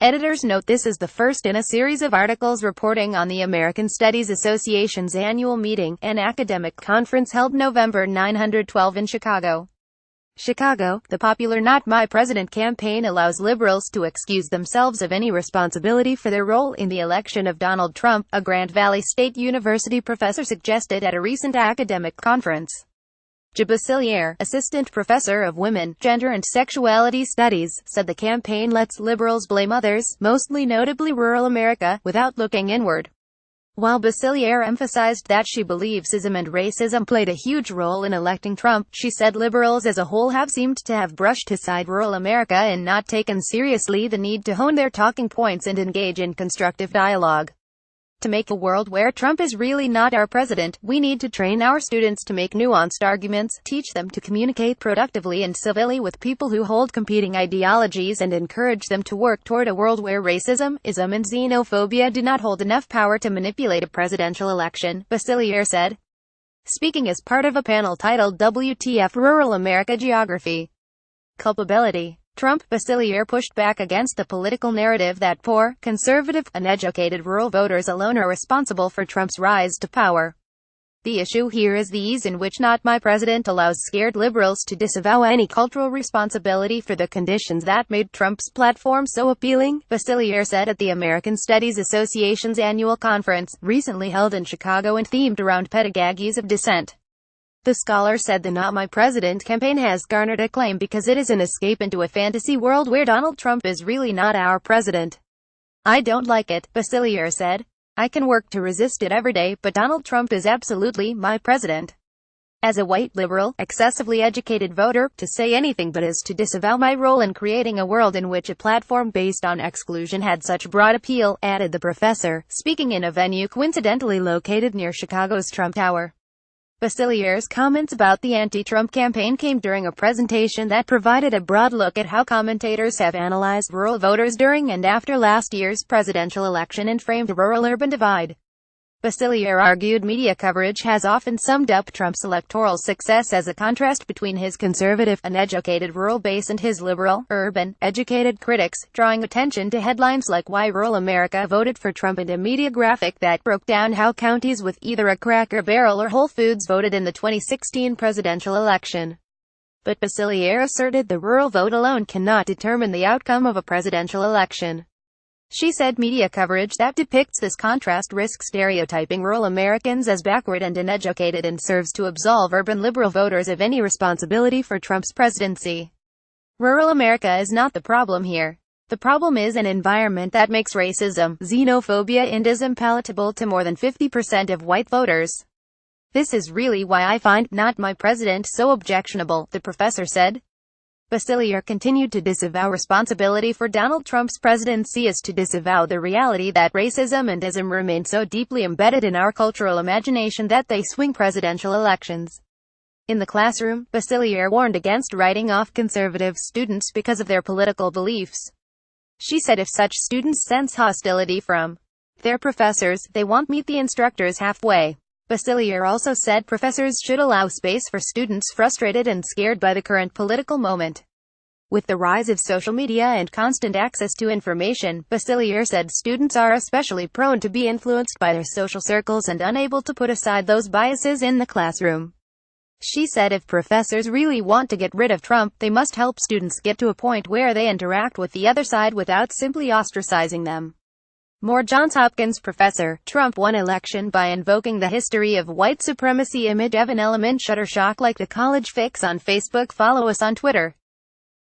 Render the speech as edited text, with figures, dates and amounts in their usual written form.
Editors note this is the first in a series of articles reporting on the American Studies Association's annual meeting, an academic conference held November 912 in Chicago. The popular Not My President campaign allows liberals to excuse themselves of any responsibility for their role in the election of Donald Trump, a Grand Valley State University professor suggested at a recent academic conference. Jae Basiliere, assistant professor of women, gender and sexuality studies, said the campaign lets liberals blame others, mostly notably rural America, without looking inward. While Basiliere emphasized that she believes ism and racism played a huge role in electing Trump, she said liberals as a whole have seemed to have brushed aside rural America and not taken seriously the need to hone their talking points and engage in constructive dialogue. To make a world where Trump is really not our president, we need to train our students to make nuanced arguments, teach them to communicate productively and civilly with people who hold competing ideologies, and encourage them to work toward a world where racism, ism and xenophobia do not hold enough power to manipulate a presidential election, Basiliere said. Speaking as part of a panel titled WTF Rural America Geography. Culpability. Trump, Basiliere pushed back against the political narrative that poor, conservative, uneducated rural voters alone are responsible for Trump's rise to power. The issue here is the ease in which Not My President allows scared liberals to disavow any cultural responsibility for the conditions that made Trump's platform so appealing, Basiliere said at the American Studies Association's annual conference, recently held in Chicago and themed around pedagogies of dissent. The scholar said the Not My President campaign has garnered acclaim because it is an escape into a fantasy world where Donald Trump is really not our president. I don't like it, Basiliere said. I can work to resist it every day, but Donald Trump is absolutely my president. As a white liberal, excessively educated voter, to say anything but is to disavow my role in creating a world in which a platform based on exclusion had such broad appeal, added the professor, speaking in a venue coincidentally located near Chicago's Trump Tower. Basiliere's comments about the anti-Trump campaign came during a presentation that provided a broad look at how commentators have analyzed rural voters during and after last year's presidential election and framed the rural-urban divide. Basiliere argued media coverage has often summed up Trump's electoral success as a contrast between his conservative, uneducated rural base and his liberal, urban, educated critics, drawing attention to headlines like "Why Rural America Voted for Trump" and a media graphic that broke down how counties with either a Cracker Barrel or Whole Foods voted in the 2016 presidential election. But Basiliere asserted the rural vote alone cannot determine the outcome of a presidential election. She said media coverage that depicts this contrast risks stereotyping rural Americans as backward and uneducated and serves to absolve urban liberal voters of any responsibility for Trump's presidency. Rural America is not the problem here. The problem is an environment that makes racism, xenophobia and ism palatable to more than 50% of white voters. This is really why I find Not My President so objectionable, the professor said. Basiliere continued to disavow responsibility for Donald Trump's presidency is to disavow the reality that racism and ism remain so deeply embedded in our cultural imagination that they swing presidential elections. In the classroom, Basiliere warned against writing off conservative students because of their political beliefs. She said if such students sense hostility from their professors, they won't meet the instructors halfway. Basiliere also said professors should allow space for students frustrated and scared by the current political moment. With the rise of social media and constant access to information, Basiliere said students are especially prone to be influenced by their social circles and unable to put aside those biases in the classroom. She said if professors really want to get rid of Trump, they must help students get to a point where they interact with the other side without simply ostracizing them. More Johns Hopkins professor, Trump won election by invoking the history of white supremacy image of an element Shutterstock like the college fix on Facebook. Follow us on Twitter.